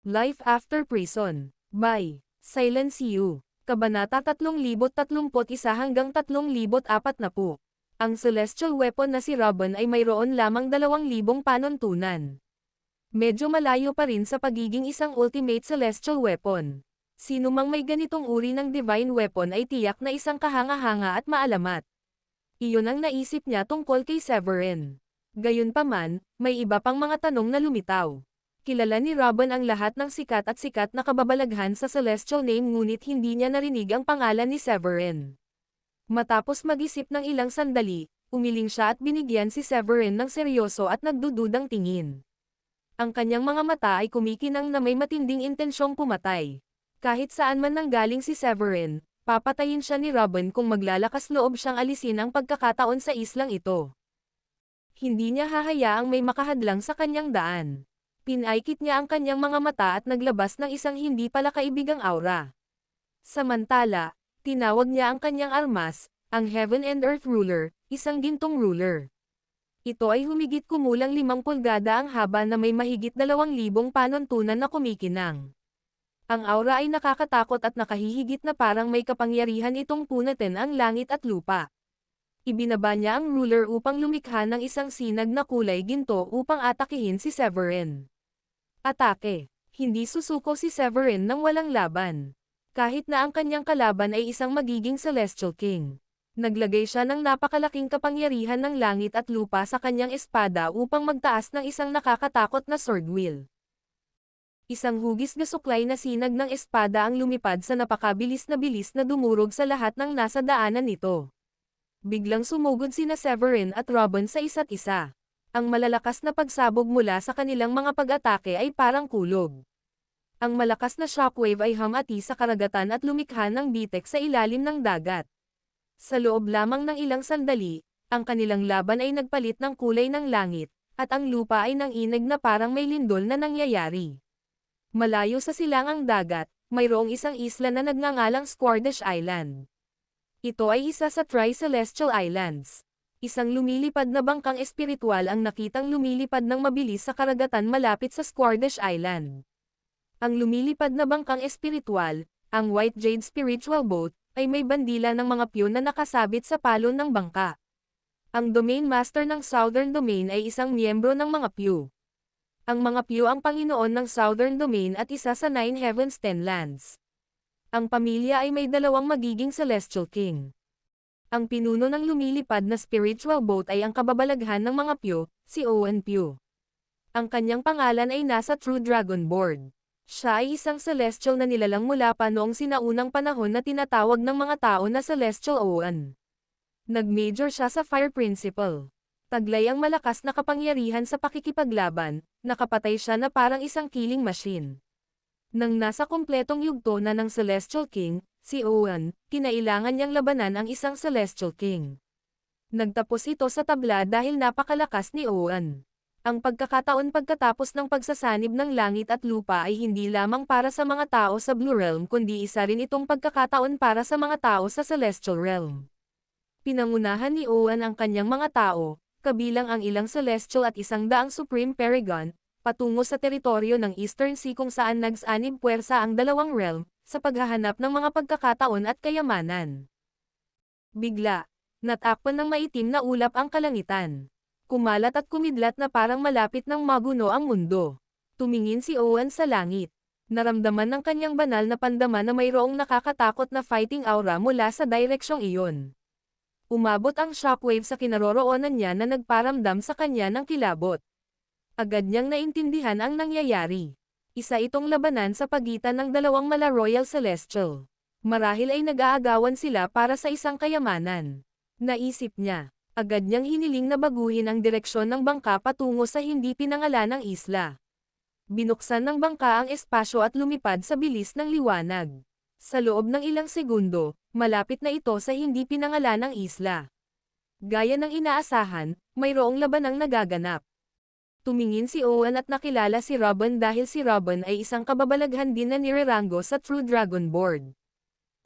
Life After Prison, by Silence You. Kabanata 3031 hanggang 3040. Ang celestial weapon na si Robin ay mayroon lamang 2,000 panuntunan. Medyo malayo pa rin sa pagiging isang ultimate celestial weapon. Sino mang may ganitong uri ng divine weapon ay tiyak na isang kahanga-hanga at maalamat. Iyon ang naisip niya tungkol kay Severin. Gayunpaman, may iba pang mga tanong na lumitaw. Kilala ni Robin ang lahat ng sikat na kababalaghan sa celestial name ngunit hindi niya narinig ang pangalan ni Severin. Matapos mag-isip ng ilang sandali, umiling siya at binigyan si Severin ng seryoso at nagdududang tingin. Ang kanyang mga mata ay kumikinang na may matinding intensyong pumatay. Kahit saan man nanggaling si Severin, papatayin siya ni Robin kung maglalakas loob siyang alisin ang pagkakataon sa islang ito. Hindi niya hahayaang may makahadlang sa kanyang daan. Pinaikit niya ang kanyang mga mata at naglabas ng isang hindi pala kaibigang aura. Samantala, tinawag niya ang kanyang armas, ang Heaven and Earth Ruler, isang gintong ruler. Ito ay humigit kumulang 5 pulgada ang haba na may mahigit 2,000 panuntunan na kumikinang. Ang aura ay nakakatakot at nakahihigit na parang may kapangyarihan itong punatin ang langit at lupa. Ibinaba niya ang ruler upang lumikha ng isang sinag na kulay ginto upang atakihin si Severin. Atake. Hindi susuko si Severin nang walang laban. Kahit na ang kanyang kalaban ay isang magiging Celestial King. Naglagay siya ng napakalaking kapangyarihan ng langit at lupa sa kanyang espada upang magtaas ng isang nakakatakot na sword wheel. Isang hugis na suklay na sinag ng espada ang lumipad sa napakabilis na dumurog sa lahat ng nasa daanan nito. Biglang sumugod sina Severin at Robin sa isa't isa. Ang malalakas na pagsabog mula sa kanilang mga pag-atake ay parang kulog. Ang malakas na shockwave ay hamati sa karagatan at lumikha ng bitek sa ilalim ng dagat. Sa loob lamang ng ilang sandali, ang kanilang laban ay nagpalit ng kulay ng langit, at ang lupa ay nanginag na parang may lindol na nangyayari. Malayo sa silangang dagat, mayroong isang isla na nagngangalang Squardish Island. Ito ay isa sa Tri-Celestial Islands. Isang lumilipad na bangkang espiritual ang nakitang lumilipad ng mabilis sa karagatan malapit sa Squardish Island. Ang lumilipad na bangkang espiritual, ang White Jade Spiritual Boat, ay may bandila ng mga piyon na nakasabit sa palo ng bangka. Ang Domain Master ng Southern Domain ay isang miyembro ng mga piyo. Ang mga piyo ang Panginoon ng Southern Domain at isa sa 9 Heavens 10 Lands. Ang pamilya ay may 2 magiging Celestial King. Ang pinuno ng lumilipad na spiritual boat ay ang kababalaghan ng mga Pyo, si Owen Pyo. Ang kanyang pangalan ay nasa True Dragon Board. Siya ay isang celestial na nilalang mula pa noong sinaunang panahon na tinatawag ng mga tao na Celestial Owen. Nag-major siya sa Fire Principle. Taglay ang malakas na kapangyarihan sa pakikipaglaban, nakapatay siya na parang isang killing machine. Nang nasa kumpletong yugto na ng Celestial King, si Owen, kinailangan niyang labanan ang isang Celestial King. Nagtapos ito sa tabla dahil napakalakas ni Owen. Ang pagkakataon pagkatapos ng pagsasanib ng langit at lupa ay hindi lamang para sa mga tao sa Blue Realm kundi isa rin itong pagkakataon para sa mga tao sa Celestial Realm. Pinangunahan ni Owen ang kanyang mga tao, kabilang ang ilang Celestial at 100 Supreme Paragon, patungo sa teritoryo ng Eastern Sea kung saan nagsanib puwersa ang dalawang realm, sa paghahanap ng mga pagkakataon at kayamanan. Bigla, natakpan ng maitim na ulap ang kalangitan. Kumalat at kumidlat na parang malapit ng maguno ang mundo. Tumingin si Owen sa langit. Naramdaman ng kanyang banal na pandama na mayroong nakakatakot na fighting aura mula sa direksyong iyon. Umabot ang shockwave sa kinaroroonan niya na nagparamdam sa kanya ng kilabot. Agad niyang naintindihan ang nangyayari. Isa itong labanan sa pagitan ng 2 mala Royal Celestial. Marahil ay nag-aagawan sila para sa isang kayamanan. Naisip niya. Agad niyang hiniling na baguhin ang direksyon ng bangka patungo sa hindi pinangalanang isla. Binuksan ng bangka ang espasyo at lumipad sa bilis ng liwanag. Sa loob ng ilang segundo, malapit na ito sa hindi pinangalanang isla. Gaya ng inaasahan, mayroong labanang nagaganap. Tumingin si Owen at nakilala si Robin dahil si Robin ay isang kababalaghan din na nireranggo sa True Dragon Board.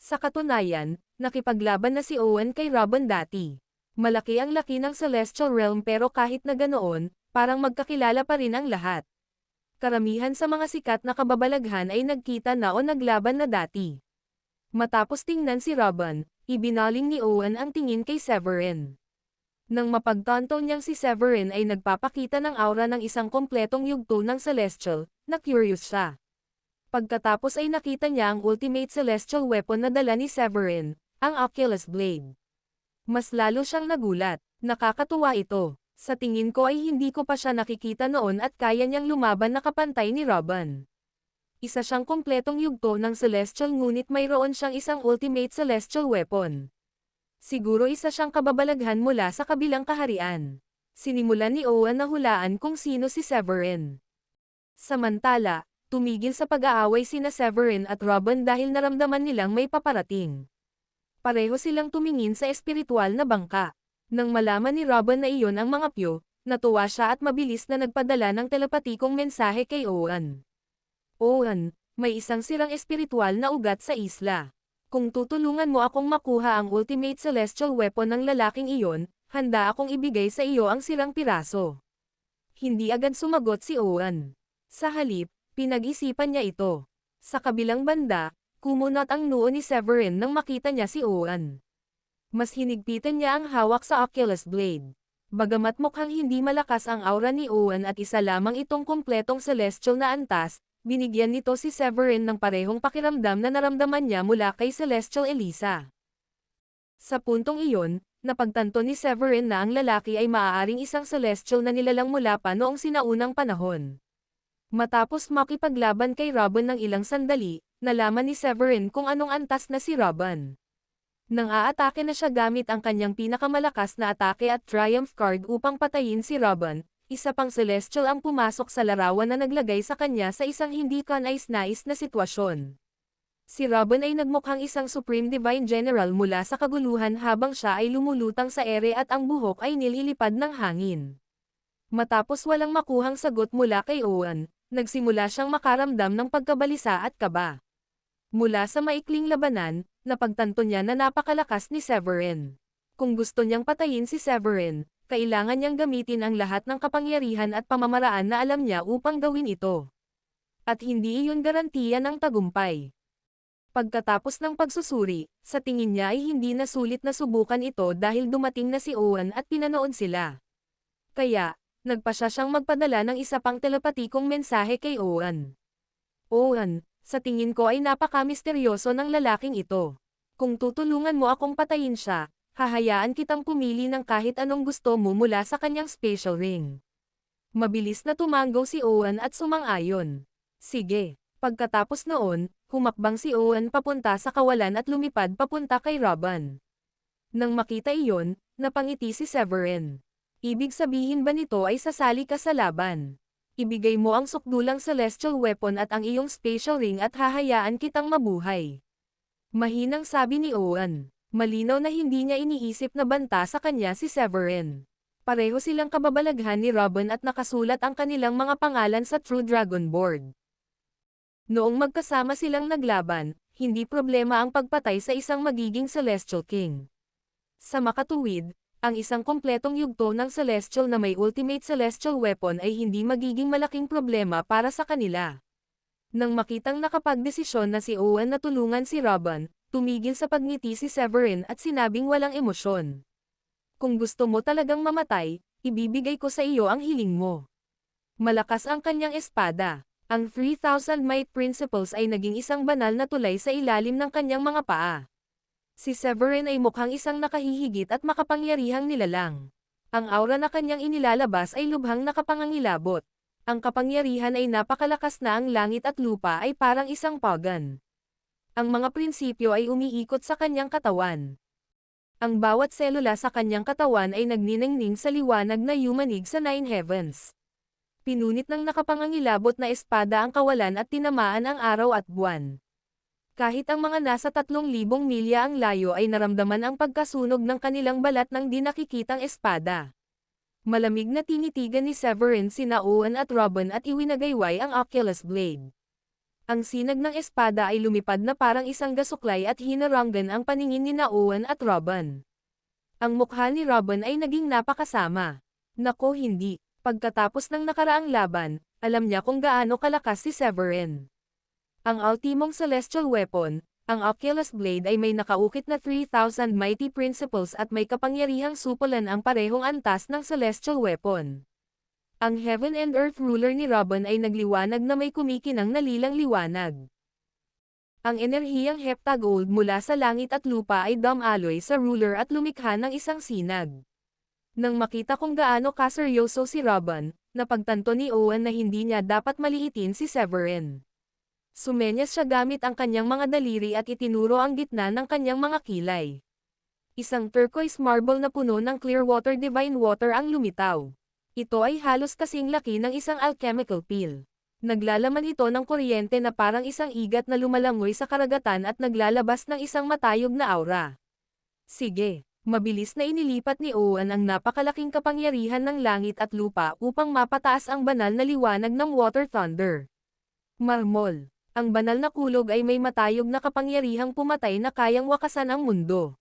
Sa katunayan, nakipaglaban na si Owen kay Robin dati. Malaki ang laki ng Celestial Realm pero kahit na ganoon, parang magkakilala pa rin ang lahat. Karamihan sa mga sikat na kababalaghan ay nagkita na o naglaban na dati. Matapos tingnan si Robin, ibinaling ni Owen ang tingin kay Severin. Nang mapagtanto niyang si Severin ay nagpapakita ng aura ng isang kompletong yugto ng Celestial, na curious siya. Pagkatapos ay nakita niya ang ultimate Celestial weapon na dala ni Severin, ang Oculus Blade. Mas lalo siyang nagulat. Nakakatuwa ito. Sa tingin ko ay hindi ko pa siya nakikita noon at kaya niyang lumaban na kapantay ni Robin. Isa siyang kompletong yugto ng Celestial ngunit mayroon siyang isang ultimate Celestial weapon. Siguro isa siyang kababalaghan mula sa kabilang kaharian. Sinimulan ni Owen na hulaan kung sino si Severin. Samantala, tumigil sa pag-aaway sina Severin at Robin dahil naramdaman nilang may paparating. Pareho silang tumingin sa espiritual na bangka. Nang malaman ni Robin na iyon ang mga pyo, natuwa siya at mabilis na nagpadala ng telepatikong mensahe kay Owen. Owen, may isang sirang espiritual na ugat sa isla. Kung tutulungan mo akong makuha ang ultimate celestial weapon ng lalaking iyon, handa akong ibigay sa iyo ang sirang piraso. Hindi agad sumagot si Owen. Sa halip, pinag-isipan niya ito. Sa kabilang banda, kumunot ang noo ni Severin nang makita niya si Owen. Mas hinigpitan niya ang hawak sa Oculus Blade. Bagamat mukhang hindi malakas ang aura ni Owen at isa lamang itong kumpletong celestial na antas, binigyan nito si Severin ng parehong pakiramdam na naramdaman niya mula kay Celestial Elisa. Sa puntong iyon, napagtanto ni Severin na ang lalaki ay maaaring isang celestial na nilalang mula pa noong sinaunang panahon. Matapos makipaglaban kay Robin ng ilang sandali, nalaman ni Severin kung anong antas na si Robin. Nang aatake na siya gamit ang kanyang pinakamalakas na atake at Triumph card upang patayin si Robin, isa pang celestial ang pumasok sa larawan na naglagay sa kanya sa isang hindi kanais-nais na sitwasyon. Si Robin ay nagmukhang isang Supreme Divine General mula sa kaguluhan habang siya ay lumulutang sa ere at ang buhok ay nililipad ng hangin. Matapos walang makuhang sagot mula kay Owen, nagsimula siyang makaramdam ng pagkabalisa at kaba. Mula sa maikling labanan, napagtanto niya na napakalakas ni Severin. Kung gusto niyang patayin si Severin, kailangan niyang gamitin ang lahat ng kapangyarihan at pamamaraan na alam niya upang gawin ito. At hindi iyon garantiya ng tagumpay. Pagkatapos ng pagsusuri, sa tingin niya ay hindi na sulit na subukan ito dahil dumating na si Owen at pinanood sila. Kaya, nagpasya siyang magpadala ng isa pang telepatikong mensahe kay Owen. Owen, sa tingin ko ay napaka-misteryoso ng lalaking ito. Kung tutulungan mo akong patayin siya, hahayaan kitang pumili ng kahit anong gusto mo mula sa kanyang special ring. Mabilis na tumanggaw si Owen at sumang-ayon. Sige. Pagkatapos noon, humakbang si Owen papunta sa kawalan at lumipad papunta kay Robin. Nang makita iyon, napangiti si Severin. Ibig sabihin ba nito ay sasali ka sa laban? Ibigay mo ang sukdulang celestial weapon at ang iyong special ring at hahayaan kitang mabuhay. Mahinang sabi ni Owen. Malinaw na hindi niya iniisip na banta sa kanya si Severin. Pareho silang kababalaghan ni Robin at nakasulat ang kanilang mga pangalan sa True Dragon Board. Noong magkasama silang naglaban, hindi problema ang pagpatay sa isang magiging Celestial King. Sa makatuwid, ang isang kompletong yugto ng Celestial na may ultimate Celestial weapon ay hindi magiging malaking problema para sa kanila. Nang makitang nakapagdesisyon na si Owen na tulungan si Robin, tumigil sa pagngiti si Severin at sinabing walang emosyon. Kung gusto mo talagang mamatay, ibibigay ko sa iyo ang hiling mo. Malakas ang kanyang espada. Ang 3,000 Might Principles ay naging isang banal na tulay sa ilalim ng kanyang mga paa. Si Severin ay mukhang isang nakahihigit at makapangyarihang nilalang. Ang aura na kanyang inilalabas ay lubhang nakapangangilabot. Ang kapangyarihan ay napakalakas na ang langit at lupa ay parang isang pagan. Ang mga prinsipyo ay umiikot sa kanyang katawan. Ang bawat selula sa kanyang katawan ay nagniningning sa liwanag na yumanig sa Nine Heavens. Pinunit ng nakapangangilabot na espada ang kawalan at tinamaan ang araw at buwan. Kahit ang mga nasa 3,000 milya ang layo ay naramdaman ang pagkasunog ng kanilang balat ng di nakikitang espada. Malamig na tinitigan ni Severin sina Owen at Robin at iwinagayway ang Oculus Blade. Ang sinag ng espada ay lumipad na parang isang gasuklay at hinaranggan ang paningin ni Owen at Robin. Ang mukha ni Robin ay naging napakasama. Nako hindi. Pagkatapos ng nakaraang laban, Alam niya kung gaano kalakas si Severin. Ang ultimong celestial weapon, ang Oculus Blade ay may nakaukit na 3,000 mighty principles at may kapangyarihang supulan ang parehong antas ng celestial weapon. Ang Heaven and Earth ruler ni Robin ay nagliwanag na may kumikinang nalilang liwanag. Ang enerhiyang heptagold mula sa langit at lupa ay dumaloy sa ruler at lumikha ng isang sinag. Nang makita kung gaano kaseryoso si Robin, napagtanto ni Owen na hindi niya dapat maliitin si Severin. Sumenyas siya gamit ang kanyang mga daliri at itinuro ang gitna ng kanyang mga kilay. Isang turquoise marble na puno ng clear water divine water ang lumitaw. Ito ay halos kasing laki ng isang alchemical pill. Naglalaman ito ng kuryente na parang isang igat na lumalangoy sa karagatan at naglalabas ng isang matayog na aura. Sige, mabilis na inilipat ni Owen ang napakalaking kapangyarihan ng langit at lupa upang mapataas ang banal na liwanag ng water thunder. Marmol. Ang banal na kulog ay may matayog na kapangyarihang pumatay na kayang wakasan ang mundo.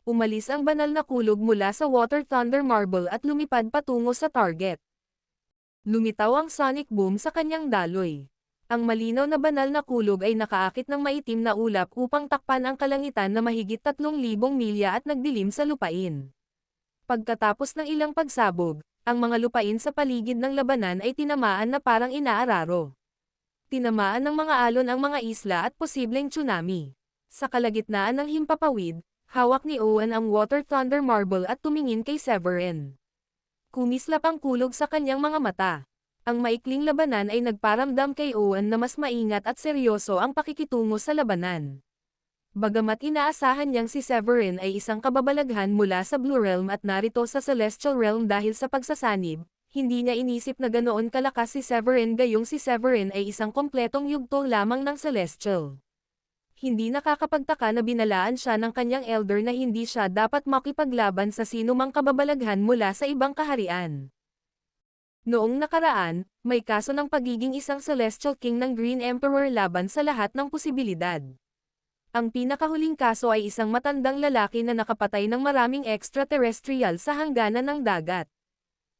Umalis ang banal na kulog mula sa water thunder marble at lumipad patungo sa target. Lumitaw ang sonic boom sa kanyang daloy. Ang malinaw na banal na kulog ay nakaakit ng maitim na ulap upang takpan ang kalangitan na mahigit 3,000 milya at nagdilim sa lupain. Pagkatapos ng ilang pagsabog, ang mga lupain sa paligid ng labanan ay tinamaan na parang inaararo. Tinamaan ng mga alon ang mga isla at posibleng tsunami. Sa kalagitnaan ng himpapawid, hawak ni Owen ang water thunder marble at tumingin kay Severin. Kumislap ang kulog sa kanyang mga mata. Ang maikling labanan ay nagparamdam kay Owen na mas maingat at seryoso ang pakikitungo sa labanan. Bagamat inaasahan niyang si Severin ay isang kababalaghan mula sa Blue Realm at narito sa Celestial Realm dahil sa pagsasanib, hindi niya inisip na ganoon kalakas si Severin gayong si Severin ay isang kompletong yugto lamang ng Celestial. Hindi nakakapagtaka na binalaan siya ng kanyang elder na hindi siya dapat makipaglaban sa sinumang kababalaghan mula sa ibang kaharian. Noong nakaraan, may kaso ng pagiging isang Celestial King ng Green Emperor laban sa lahat ng posibilidad. Ang pinakahuling kaso ay isang matandang lalaki na nakapatay ng maraming extraterrestrial sa hangganan ng dagat.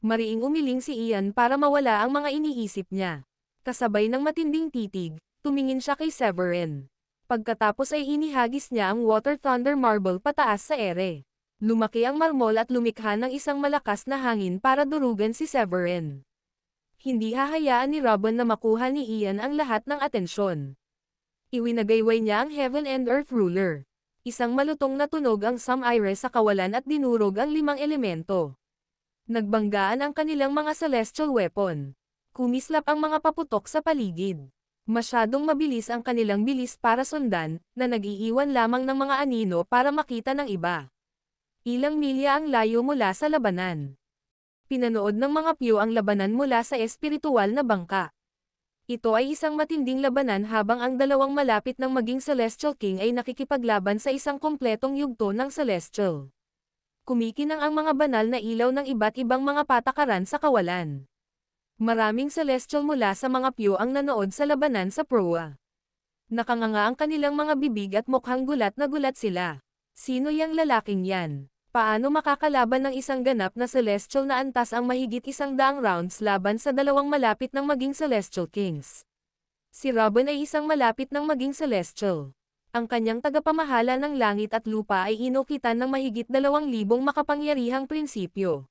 Mariing umiling si Ian para mawala ang mga iniisip niya. Kasabay ng matinding titig, tumingin siya kay Severin. Pagkatapos ay inihagis niya ang water thunder marble pataas sa ere. Lumaki ang marmol at lumikha ng isang malakas na hangin para durugan si Severin. Hindi hahayaan ni Robin na makuha ni Ian ang lahat ng atensyon. Iwinagayway niya ang Heaven and Earth ruler. Isang malutong na tunog ang Sum-Ire sa kawalan at dinurog ang 5 elemento. Nagbanggaan ang kanilang mga celestial weapon. Kumislap ang mga paputok sa paligid. Masyadong mabilis ang kanilang bilis para sundan, na nag-iiwan lamang ng mga anino para makita ng iba. Ilang milya ang layo mula sa labanan. Pinanood ng mga Pyo ang labanan mula sa espiritual na bangka. Ito ay isang matinding labanan habang ang dalawang malapit ng maging Celestial King ay nakikipaglaban sa isang kompletong yugto ng Celestial. Kumikinang ang mga banal na ilaw ng iba't ibang mga patakaran sa kawalan. Maraming Celestial mula sa mga Pyo ang nanood sa labanan sa proa. Nakanganga ang kanilang mga bibig at mukhang gulat na gulat sila. Sino yang lalaking yan? Paano makakalaban ng isang ganap na Celestial na antas ang mahigit 100 rounds laban sa dalawang malapit ng maging Celestial Kings? Si Robin ay isang malapit ng maging Celestial. Ang kanyang tagapamahala ng langit at lupa ay inukitan ng mahigit 2,000 makapangyarihang prinsipyo.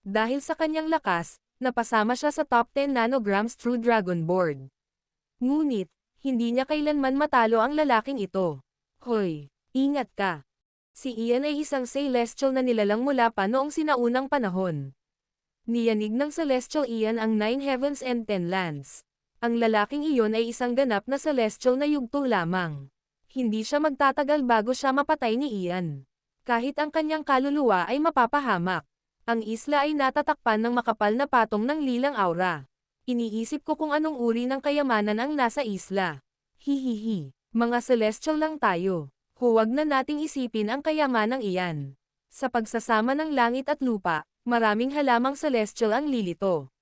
Dahil sa kanyang lakas, napasama siya sa top 10 nanograms True Dragon Board. Ngunit, hindi niya kailanman matalo ang lalaking ito. Hoy, ingat ka. Si Ian ay isang Celestial na nilalang mula pa noong sinaunang panahon. Niyanig ng Celestial Ian ang 9 Heavens and 10 Lands. Ang lalaking iyon ay isang ganap na Celestial na yugto lamang. Hindi siya magtatagal bago siya mapatay ni Ian. Kahit ang kanyang kaluluwa ay mapapahamak. Ang isla ay natatakpan ng makapal na patong ng lilang aura. Iniisip ko kung anong uri ng kayamanan ang nasa isla. Hihihi, mga Celestial lang tayo. Huwag na nating isipin ang kayamanang iyan. Sa pagsasama ng langit at lupa, maraming halamang Celestial ang lilito.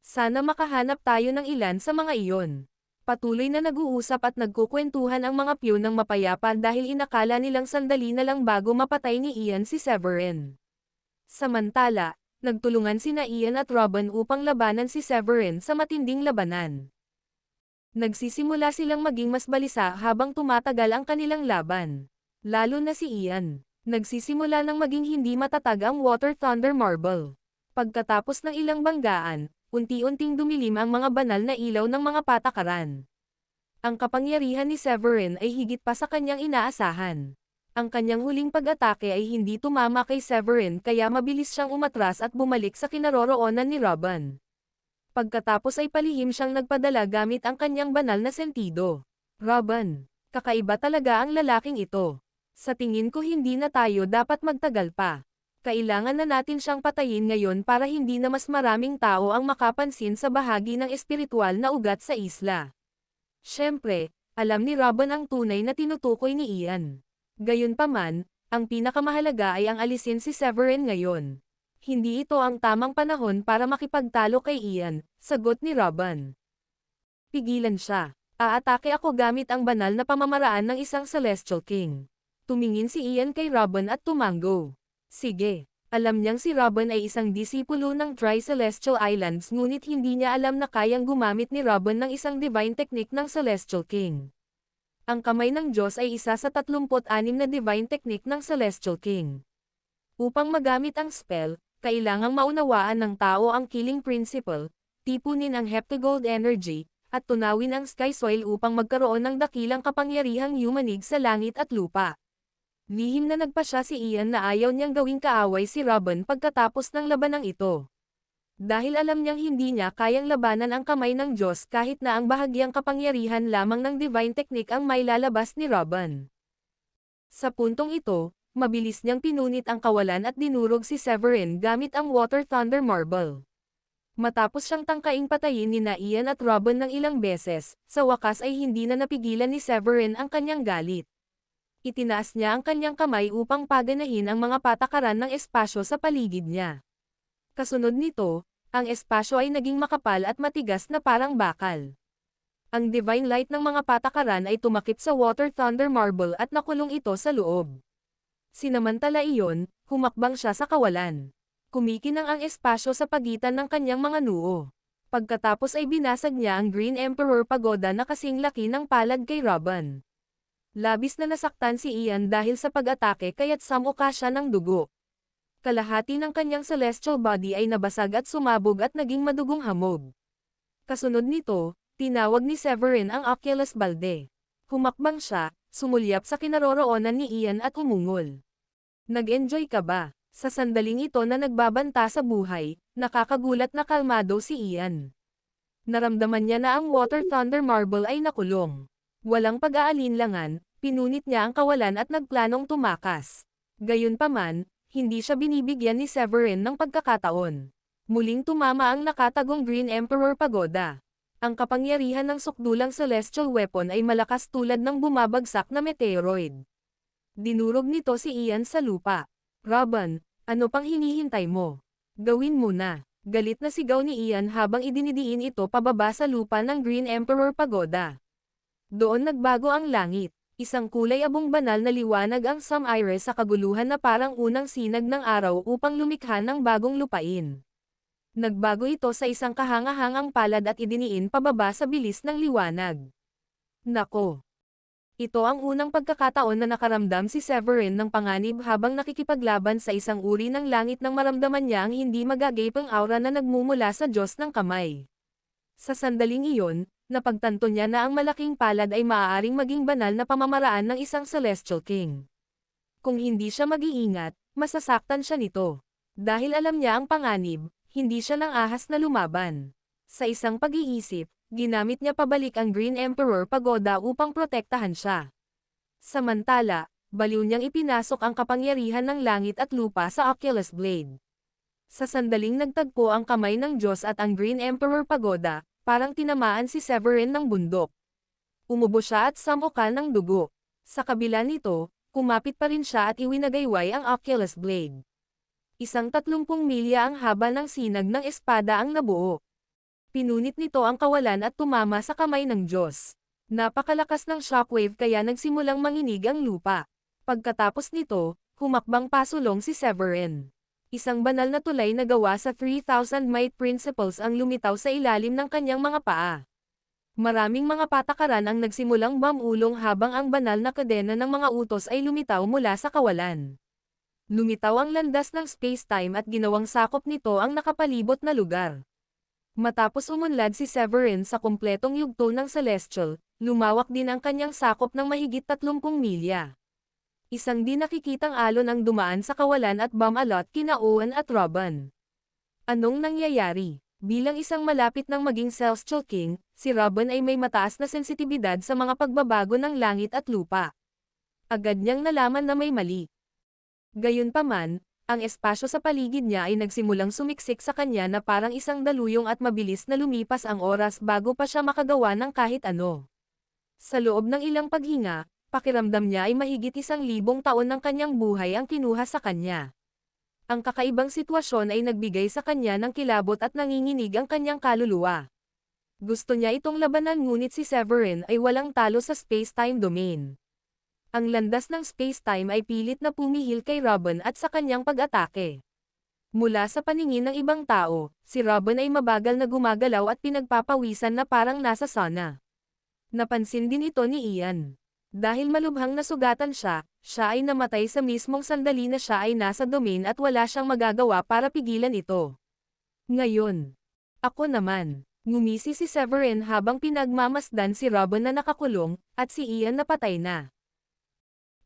Sana makahanap tayo ng ilan sa mga iyon. Patuloy na nag-uusap at nagkukwentuhan ang mga Pyo ng mapayapa dahil inakala nilang sandali na lang bago mapatay ni Ian si Severin. Samantala, Nagtulungan sina Ian at Robin upang labanan si Severin sa matinding labanan. Nagsisimula silang maging mas balisa habang tumatagal ang kanilang laban. Lalo na si Ian. Nagsisimula ng maging hindi matatag ang Water Thunder Marble. Pagkatapos ng ilang banggaan, unti-unting dumilim ang mga banal na ilaw ng mga patakaran. Ang kapangyarihan ni Severin ay higit pa sa kanyang inaasahan. Ang kanyang huling pag-atake ay hindi tumama kay Severin kaya mabilis siyang umatras at bumalik sa kinaroroonan ni Robin. Pagkatapos ay palihim siyang nagpadala gamit ang kanyang banal na sentido. Robin, kakaiba talaga ang lalaking ito. Sa tingin ko hindi na tayo dapat magtagal pa. Kailangan na natin siyang patayin ngayon para hindi na mas maraming tao ang makapansin sa bahagi ng espiritual na ugat sa isla. Siyempre, alam ni Robin ang tunay na tinutukoy ni Ian. Gayunpaman, ang pinakamahalaga ay ang alisin si Severin ngayon. Hindi ito ang tamang panahon para makipagtalo kay Ian, sagot ni Robin. Pigilan siya. Aatake ako gamit ang banal na pamamaraan ng isang Celestial King. Tumingin si Ian kay Robin at tumango. Sige. Alam niyang si Robin ay isang disipulo ng Tri-Celestial Islands ngunit hindi niya alam na kayang gumamit ni Robin ng isang divine technique ng Celestial King. Ang kamay ng Diyos ay isa sa 36 na divine technique ng Celestial King. Upang magamit ang spell, kailangang maunawaan ng tao ang killing principle, tipunin ang heptagold energy, at tunawin ang sky soil upang magkaroon ng dakilang kapangyarihang yumanig sa langit at lupa. Lihim na nagpasya si Ian na ayaw niyang gawing kaaway si Robin pagkatapos ng labanang ito. Dahil alam niyang hindi niya kayang labanan ang kamay ng Diyos kahit na ang bahagyang kapangyarihan lamang ng divine technique ang may lalabas ni Robin. Sa puntong ito, mabilis niyang pinunit ang kawalan at dinurog si Severin gamit ang Water Thunder Marble. Matapos siyang tangkaing patayin ni Ian at Robin ng ilang beses, sa wakas ay hindi na napigilan ni Severin ang kanyang galit. Itinaas niya ang kanyang kamay upang paganahin ang mga patakaran ng espasyo sa paligid niya. Kasunod nito, ang espasyo ay naging makapal at matigas na parang bakal. Ang divine light ng mga patakaran ay tumakip sa Water Thunder Marble at nakulong ito sa loob. Sinamantala iyon, humakbang siya sa kawalan. Kumikinang ang espasyo sa pagitan ng kanyang mga noo. Pagkatapos ay binasag niya ang Green Emperor Pagoda na kasing laki ng palad kay Robin. Labis na nasaktan si Ian dahil sa pag-atake kaya't samuka siya ng dugo. Kalahati ng kanyang celestial body ay nabasag at sumabog at naging madugong hamog. Kasunod nito, tinawag ni Severin ang Oculus Balde. Humakbang siya, sumulyap sa kinaroroonan ni Ian at umungol. Nag-enjoy ka ba? Sa sandaling ito na nagbabanta sa buhay, nakakagulat na kalmado si Ian. Naramdaman niya na ang Water Thunder Marble ay nakulong. Walang pag-aalinlangan, pinunit niya ang kawalan at nagplanong tumakas. Gayunpaman, hindi siya binibigyan ni Severin ng pagkakataon. Muling tumama ang nakatagong Green Emperor Pagoda. Ang kapangyarihan ng sukdulang celestial weapon ay malakas tulad ng bumabagsak na meteoroid. Dinurog nito si Ian sa lupa. Robin, ano pang hinihintay mo? Gawin mo na. Galit na sigaw ni Ian habang idinidiin ito pababa sa lupa ng Green Emperor Pagoda. Doon nagbago ang langit. Isang kulay abong banal na liwanag ang Sam-Iris sa kaguluhan na parang unang sinag ng araw upang lumikha ng bagong lupain. Nagbago ito sa isang kahangahangang palad at idiniin pababa sa bilis ng liwanag. Nako! Ito ang unang pagkakataon na nakaramdam si Severin ng panganib habang nakikipaglaban sa isang uri ng langit nang maramdaman niya ang hindi magagaypang aura na nagmumula sa Diyos ng kamay. Sa sandaling iyon, napagtanto niya na ang malaking palad ay maaaring maging banal na pamamaraan ng isang Celestial King. Kung hindi siya mag-iingat, masasaktan siya nito. Dahil alam niya ang panganib, hindi siya nang ahas na lumaban. Sa isang pag-iisip, ginamit niya pabalik ang Green Emperor Pagoda upang protektahan siya. Samantala, baliw niyang ipinasok ang kapangyarihan ng langit at lupa sa Oculus Blade. Sa sandaling nagtagpo ang kamay ng Diyos at ang Green Emperor Pagoda, parang tinamaan si Severin ng bundok. Umubo siya at samuka ng dugo. Sa kabila nito, kumapit pa rin siya at iwinagayway ang Oculus Blade. Isang 30 milya ang haba ng sinag ng espada ang nabuo. Pinunit nito ang kawalan at tumama sa kamay ng Diyos. Napakalakas ng shockwave kaya nagsimulang manginig ang lupa. Pagkatapos nito, humakbang pasulong si Severin. Isang banal na tulay na gawa sa 3,000 Might Principles ang lumitaw sa ilalim ng kanyang mga paa. Maraming mga patakaran ang nagsimulang bumulong habang ang banal na kadena ng mga utos ay lumitaw mula sa kawalan. Lumitaw ang landas ng space-time at ginawang sakop nito ang nakapalibot na lugar. Matapos umunlad si Severin sa kumpletong yugto ng Celestial, lumawak din ang kanyang sakop ng mahigit 30 milya. Isang di nakikitang alon ang dumaan sa kawalan at bumalot kina Owen at Robin. Anong nangyayari? Bilang isang malapit ng maging Celestial King, si Robin ay may mataas na sensitibidad sa mga pagbabago ng langit at lupa. Agad niyang nalaman na may mali. Gayunpaman, ang espasyo sa paligid niya ay nagsimulang sumiksik sa kanya na parang isang daluyong at mabilis na lumipas ang oras bago pa siya makagawa ng kahit ano. Sa loob ng ilang paghinga, pakiramdam niya ay mahigit 1,000 taon ng kanyang buhay ang kinuha sa kanya. Ang kakaibang sitwasyon ay nagbigay sa kanya ng kilabot at nanginginig ang kanyang kaluluwa. Gusto niya itong labanan ngunit si Severin ay walang talo sa space-time domain. Ang landas ng space-time ay pilit na pumihil kay Robin at sa kanyang pag-atake. Mula sa paningin ng ibang tao, si Robin ay mabagal na gumagalaw at pinagpapawisan na parang nasa sauna. Napansin din ito ni Ian. Dahil malubhang nasugatan siya ay namatay sa mismong sandali na siya ay nasa domain at wala siyang magagawa para pigilan ito. Ngayon, ako naman, ngumisi si Severin habang pinagmamasdan si Robin na nakakulong, at si Ian na patay na.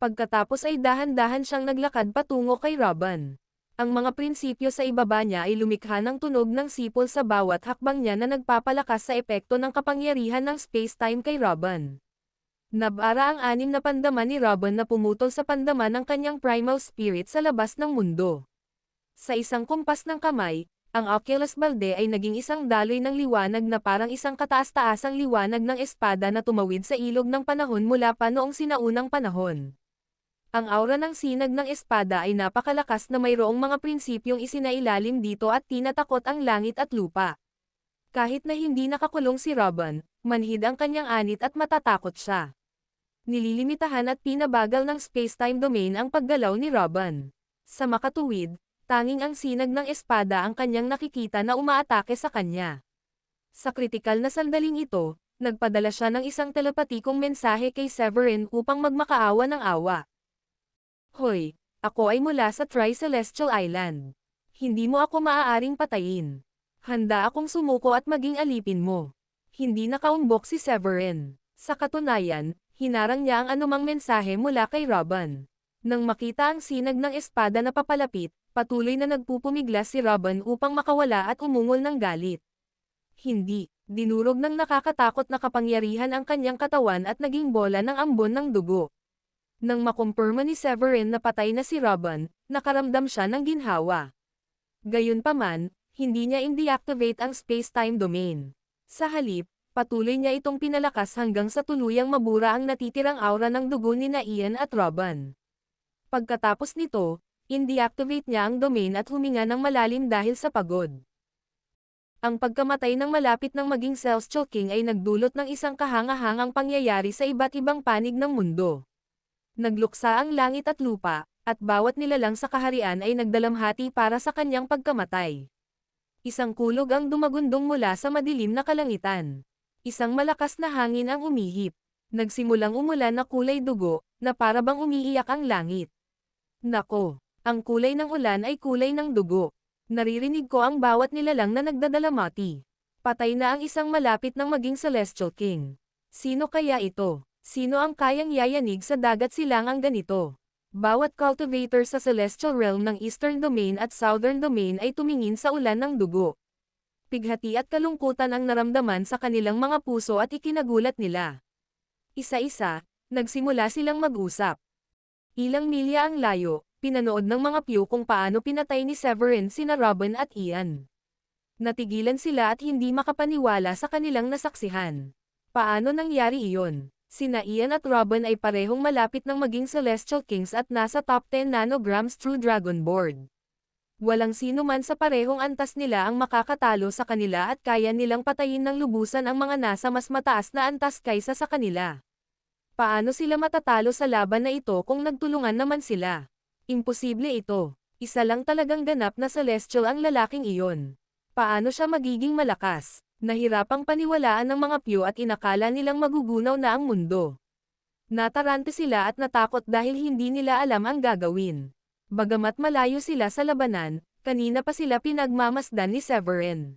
Pagkatapos ay dahan-dahan siyang naglakad patungo kay Robin. Ang mga prinsipyo sa ibaba niya ay lumikha ng tunog ng sipol sa bawat hakbang niya na nagpapalakas sa epekto ng kapangyarihan ng space-time kay Robin. Nabara ang 6 na pandaman ni Robin na pumutol sa pandaman ng kanyang primal spirit sa labas ng mundo. Sa isang kumpas ng kamay, ang Oculus Balde ay naging isang daloy ng liwanag na parang isang kataas-taasang liwanag ng espada na tumawid sa ilog ng panahon mula pa noong sinaunang panahon. Ang aura ng sinag ng espada ay napakalakas na mayroong mga prinsipyong isinailalim dito at tinatakot ang langit at lupa. Kahit na hindi nakakulong si Robin, manhid ang kanyang anit at matatakot siya. Nililimitahan at pinabagal ng space-time domain ang paggalaw ni Robin. Sa makatuwid, tanging ang sinag ng espada ang kanyang nakikita na umaatake sa kanya. Sa kritikal na sandaling ito, nagpadala siya ng isang telepatikong mensahe kay Severin upang magmakaawa ng awa. Hoy, ako ay mula sa Tri-Celestial Island. Hindi mo ako maaaring patayin. Handa akong sumuko at maging alipin mo. Hindi nakaumbok si Severin. Sa katunayan, hinarang niya ang anumang mensahe mula kay Robin. Nang makita ang sinag ng espada na papalapit, patuloy na nagpupumiglas si Robin upang makawala at umungol ng galit. Hindi, dinurog ng nakakatakot na kapangyarihan ang kanyang katawan at naging bola ng ambon ng dugo. Nang makumpirma ni Severin na patay na si Robin, nakaramdam siya ng ginhawa. Gayunpaman, hindi niya i-deactivate ang space-time domain. Sa halip, patuloy niya itong pinalakas hanggang sa tuluyang mabura ang natitirang aura ng dugo ni Ian at Robin. Pagkatapos nito, in-deactivate niya ang domain at huminga ng malalim dahil sa pagod. Ang pagkamatay ng malapit ng maging Celestial King ay nagdulot ng isang kahangahangang pangyayari sa iba't ibang panig ng mundo. Nagluksa ang langit at lupa, at bawat nilalang sa kaharian ay nagdalamhati para sa kanyang pagkamatay. Isang kulog ang dumagundong mula sa madilim na kalangitan. Isang malakas na hangin ang umihip. Nagsimulang umulan na kulay dugo, na para bang umiiyak ang langit. Nako, ang kulay ng ulan ay kulay ng dugo. Naririnig ko ang bawat nilalang na nagdadalamati. Patay na ang isang malapit ng maging Celestial King. Sino kaya ito? Sino ang kayang yayanig sa dagat silangang ganito? Bawat cultivator sa Celestial Realm ng Eastern Domain at Southern Domain ay tumingin sa ulan ng dugo. Pighati at kalungkutan ang naramdaman sa kanilang mga puso at ikinagulat nila. Isa-isa, nagsimula silang mag-usap. Ilang milya ang layo, pinanood ng mga Pew kung paano pinatay ni Severin sina Robin at Ian. Natigilan sila at hindi makapaniwala sa kanilang nasaksihan. Paano nangyari iyon? Sina Ian at Robin ay parehong malapit ng maging Celestial Kings at nasa top 10 nanograms True Dragon Board. Walang sino man sa parehong antas nila ang makakatalo sa kanila at kaya nilang patayin ng lubusan ang mga nasa mas mataas na antas kaysa sa kanila. Paano sila matatalo sa laban na ito kung nagtulungan naman sila? Imposible ito. Isa lang talagang ganap na celestial ang lalaking iyon. Paano siya magiging malakas? Nahirapang paniwalaan ng mga Pyo at inakala nilang magugunaw na ang mundo. Natarante sila at natakot dahil hindi nila alam ang gagawin. Bagamat malayo sila sa labanan, kanina pa sila pinagmamasdan ni Severin.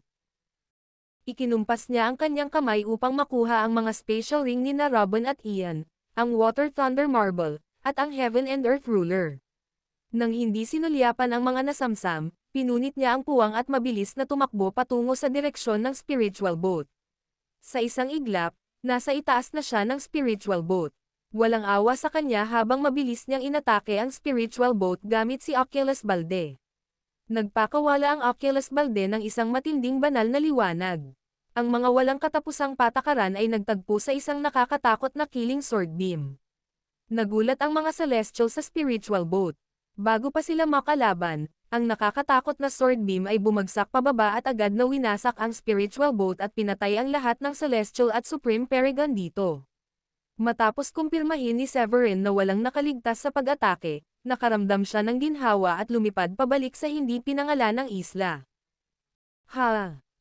Ikinumpas niya ang kanyang kamay upang makuha ang mga spatial ring ni na Robin at Ian, ang Water Thunder Marble, at ang Heaven and Earth Ruler. Nang hindi sinulyapan ang mga nasamsam, pinunit niya ang puwang at mabilis na tumakbo patungo sa direksyon ng spiritual boat. Sa isang iglap, nasa itaas na siya ng spiritual boat. Walang awa sa kanya habang mabilis niyang inatake ang spiritual boat gamit si Oculus Balde. Nagpakawala ang Oculus Balde ng isang matinding banal na liwanag. Ang mga walang katapusang patakaran ay nagtagpo sa isang nakakatakot na killing sword beam. Nagulat ang mga celestial sa spiritual boat. Bago pa sila makalaban, ang nakakatakot na sword beam ay bumagsak pababa at agad na winasak ang spiritual boat at pinatay ang lahat ng celestial at supreme paragon dito. Matapos kumpirmahin ni Severin na walang nakaligtas sa pag-atake, nakaramdam siya ng ginhawa at lumipad pabalik sa hindi pinangalanang isla.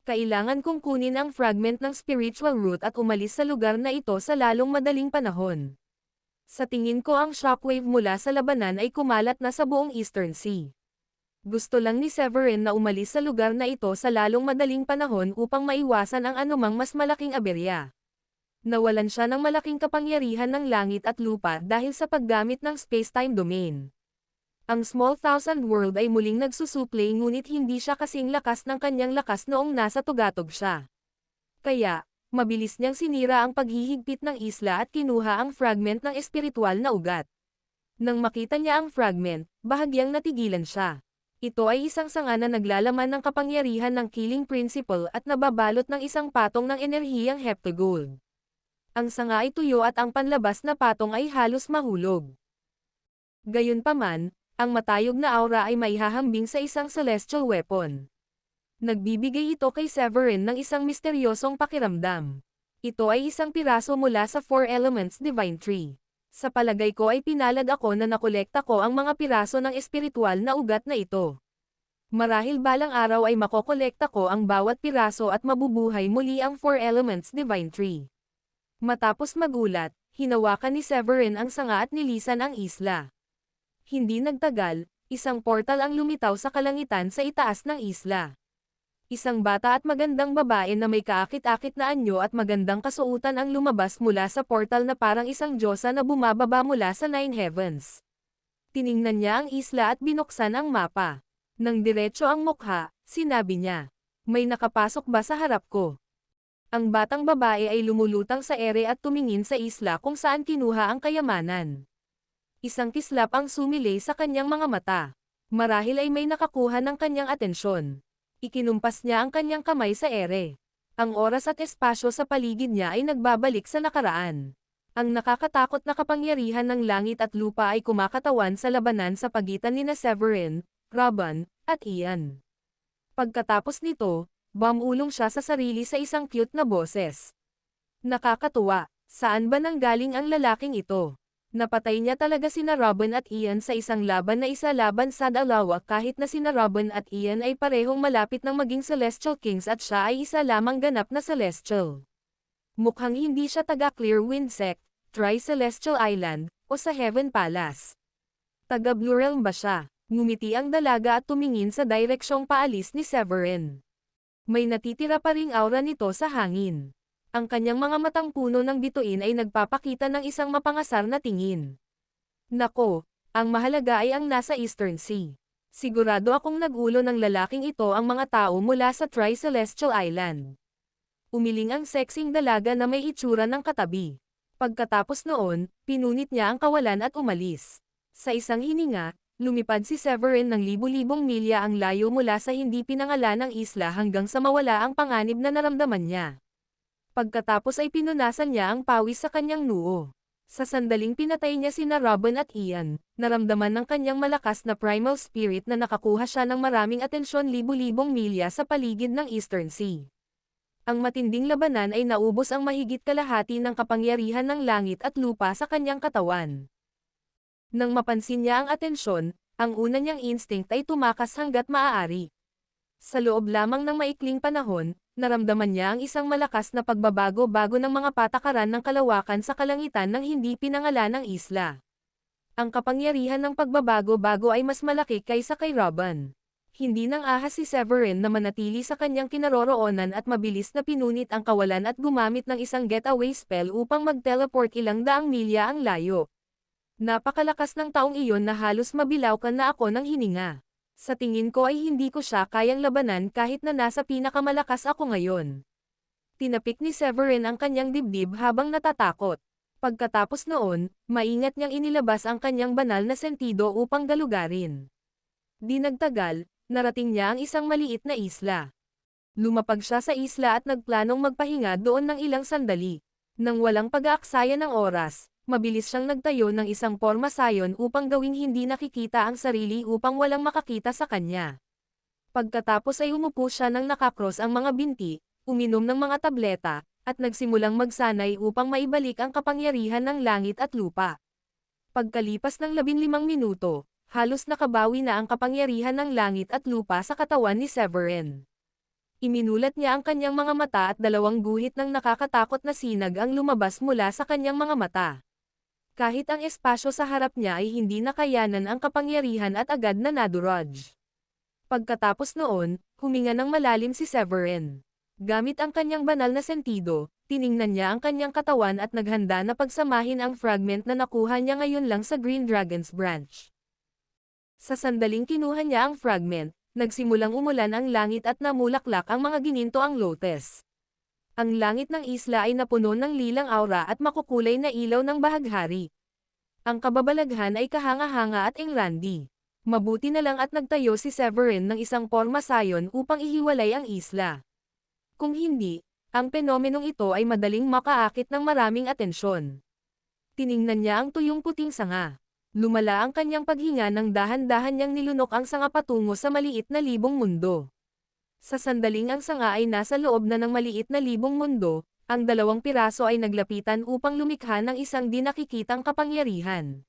Kailangan kong kunin ang fragment ng spiritual root at umalis sa lugar na ito sa lalong madaling panahon. Sa tingin ko ang shockwave mula sa labanan ay kumalat na sa buong Eastern Sea. Gusto lang ni Severin na umalis sa lugar na ito sa lalong madaling panahon upang maiwasan ang anumang mas malaking aberya. Nawalan siya ng malaking kapangyarihan ng langit at lupa dahil sa paggamit ng space-time domain. Ang Small Thousand World ay muling nagsusuplay ngunit hindi siya kasing lakas ng kanyang lakas noong nasa tugatog siya. Kaya, mabilis niyang sinira ang paghihigpit ng isla at kinuha ang fragment ng espiritual na ugat. Nang makita niya ang fragment, bahagyang natigilan siya. Ito ay isang sanga na naglalaman ng kapangyarihan ng Killing Principle at nababalot ng isang patong ng enerhiyang heptagold. Ang sanga ay tuyo at ang panlabas na patong ay halos mahulog. Gayunpaman, ang matayog na aura ay maihahambing sa isang celestial weapon. Nagbibigay ito kay Severin ng isang misteryosong pakiramdam. Ito ay isang piraso mula sa Four Elements Divine Tree. Sa palagay ko ay pinalad ako na nakolekta ko ang mga piraso ng espiritual na ugat na ito. Marahil balang araw ay makokolekta ko ang bawat piraso at mabubuhay muli ang Four Elements Divine Tree. Matapos magulat, hinawakan ni Severin ang sanga at nilisan ang isla. Hindi nagtagal, isang portal ang lumitaw sa kalangitan sa itaas ng isla. Isang bata at magandang babae na may kaakit-akit na anyo at magandang kasuotan ang lumabas mula sa portal na parang isang diyosa na bumababa mula sa Nine Heavens. Tiningnan niya ang isla at binuksan ang mapa. Nang diretso ang mukha, sinabi niya, "May nakapasok ba sa harap ko?" Ang batang babae ay lumulutang sa ere at tumingin sa isla kung saan kinuha ang kayamanan. Isang kislap ang sumilay sa kanyang mga mata. Marahil ay may nakakuha ng kanyang atensyon. Ikinumpas niya ang kanyang kamay sa ere. Ang oras at espasyo sa paligid niya ay nagbabalik sa nakaraan. Ang nakakatakot na kapangyarihan ng langit at lupa ay kumakatawan sa labanan sa pagitan ni Severin, Robin, at Ian. Pagkatapos nito, bumulong siya sa sarili sa isang cute na boses. Nakakatuwa, saan ba nanggaling ang lalaking ito? Napatay niya talaga sina Robin at Ian sa isang laban na isa laban sa dalawa kahit na sina Robin at Ian ay parehong malapit ng maging Celestial Kings at siya ay isa lamang ganap na Celestial. Mukhang hindi siya taga Clearwind Sect, Tri-Celestial Island, o sa Heaven Palace. Taga Blue Realm ba siya? Ngumiti ang dalaga at tumingin sa direksyong paalis ni Severin. May natitira pa ring aura nito sa hangin. Ang kanyang mga matang puno ng bituin ay nagpapakita ng isang mapangasar na tingin. Nako, ang mahalaga ay ang nasa Eastern Sea. Sigurado akong nag-ulo ng lalaking ito ang mga tao mula sa Tri-Celestial Island. Umiling ang sexing dalaga na may itsura ng katabi. Pagkatapos noon, pinunit niya ang kawalan at umalis. Sa isang hininga, lumipad si Severin ng libu-libong milya ang layo mula sa hindi pinangalanang isla hanggang sa mawala ang panganib na naramdaman niya. Pagkatapos ay pinunasan niya ang pawis sa kanyang noo. Sa sandaling pinatay niya sina Robin at Ian, naramdaman ng kanyang malakas na primal spirit na nakakuha siya ng maraming atensyon libu-libong milya sa paligid ng Eastern Sea. Ang matinding labanan ay naubos ang mahigit kalahati ng kapangyarihan ng langit at lupa sa kanyang katawan. Nang mapansin niya ang atensyon, Ang una niyang instinct ay tumakas hanggat maaari. Sa loob lamang ng maikling panahon, naramdaman niya ang isang malakas na pagbabago-bago ng mga patakaran ng kalawakan sa kalangitan ng hindi pinangalan ng isla. Ang kapangyarihan ng pagbabago-bago ay mas malaki kaysa kay Robin. Hindi nang ahas si Severin na manatili sa kanyang kinaroroonan at mabilis na pinunit ang kawalan at gumamit ng isang getaway spell upang mag-teleport ilang daang milya ang layo. Napakalakas ng taong iyon na halos mabilawkan na ako ng hininga. Sa tingin ko ay hindi ko siya kayang labanan kahit na nasa pinakamalakas ako ngayon. Tinapik ni Severin ang kanyang dibdib habang natatakot. Pagkatapos noon, maingat niyang inilabas ang kanyang banal na sentido upang galugarin. Di nagtagal, narating niya ang isang maliit na isla. Lumapag siya sa isla at nagplanong magpahinga doon ng ilang sandali. Nang walang pag-aaksaya ng oras, mabilis siyang nagtayo ng isang pormasayon upang gawing hindi nakikita ang sarili upang walang makakita sa kanya. Pagkatapos ay umupo siya nang nakakross ang mga binti, uminom ng mga tableta, at nagsimulang magsanay upang maibalik ang kapangyarihan ng langit at lupa. Pagkalipas ng 15 minuto, halos nakabawi na ang kapangyarihan ng langit at lupa sa katawan ni Severin. Iminulat niya ang kanyang mga mata at 2 guhit ng nakakatakot na sinag ang lumabas mula sa kanyang mga mata. Kahit ang espasyo sa harap niya ay hindi nakayanan ang kapangyarihan at agad na nadurog. Pagkatapos noon, huminga ng malalim si Severin. Gamit ang kanyang banal na sentido, tiningnan niya ang kanyang katawan at naghanda na pagsamahin ang fragment na nakuha niya ngayon lang sa Green Dragon's Branch. Sa sandaling kinuha niya ang fragment, nagsimulang umulan ang langit at namulaklak ang mga ginintoang lotus. Ang langit ng isla ay napuno ng lilang aura at makukulay na ilaw ng bahaghari. Ang kababalaghan ay kahanga-hanga at engrandi. Mabuti na lang at nagtayo si Severin ng isang pormasayon upang ihiwalay ang isla. Kung hindi, ang penomenong ito ay madaling makaakit ng maraming atensyon. Tiningnan niya ang tuyong puting sanga. Lumala ang kanyang paghinga nang dahan-dahan niyang nilunok ang sanga patungo sa maliit na libong mundo. Sa sandaling ang sanga ay nasa loob na ng maliit na libong mundo, ang 2 piraso ay naglapitan upang lumikha ng isang di nakikitang kapangyarihan.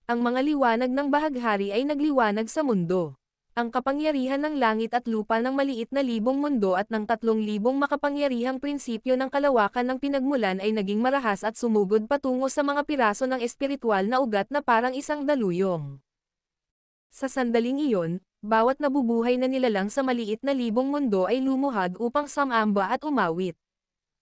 Ang mga liwanag ng bahaghari ay nagliwanag sa mundo. Ang kapangyarihan ng langit at lupa ng maliit na libong mundo at ng 3,000 makapangyarihang prinsipyo ng kalawakan ng pinagmulan ay naging marahas at sumugod patungo sa mga piraso ng espiritual na ugat na parang isang daluyong. Sa sandaling iyon, bawat nabubuhay na nilalang sa maliit na libong mundo ay lumuhad upang sumamba at umawit.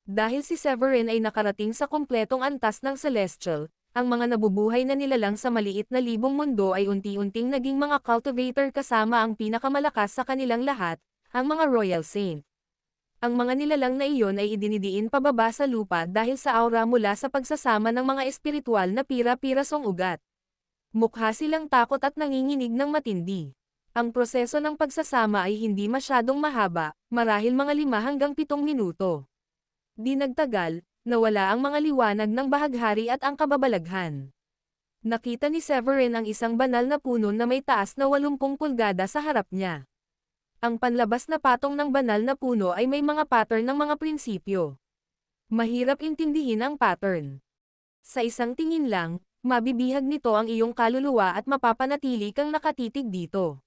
Dahil si Severin ay nakarating sa kumpletong antas ng Celestial, ang mga nabubuhay na nilalang sa maliit na libong mundo ay unti-unting naging mga cultivator kasama ang pinakamalakas sa kanilang lahat, ang mga Royal Saint. Ang mga nilalang na iyon ay idinidiin pababa sa lupa dahil sa aura mula sa pagsasama ng mga espiritual na pira-pirasong ugat. Mukha silang takot at nanginginig ng matindi. Ang proseso ng pagsasama ay hindi masyadong mahaba, marahil mga 5 hanggang 7 minuto. Di nagtagal, nawala ang mga liwanag ng bahaghari at ang kababalaghan. Nakita ni Severin ang isang banal na puno na may taas na 80 pulgada sa harap niya. Ang panlabas na patong ng banal na puno ay may mga pattern ng mga prinsipyo. Mahirap intindihin ang pattern. Sa isang tingin lang, mabibihag nito ang iyong kaluluwa at mapapanatili kang nakatitig dito.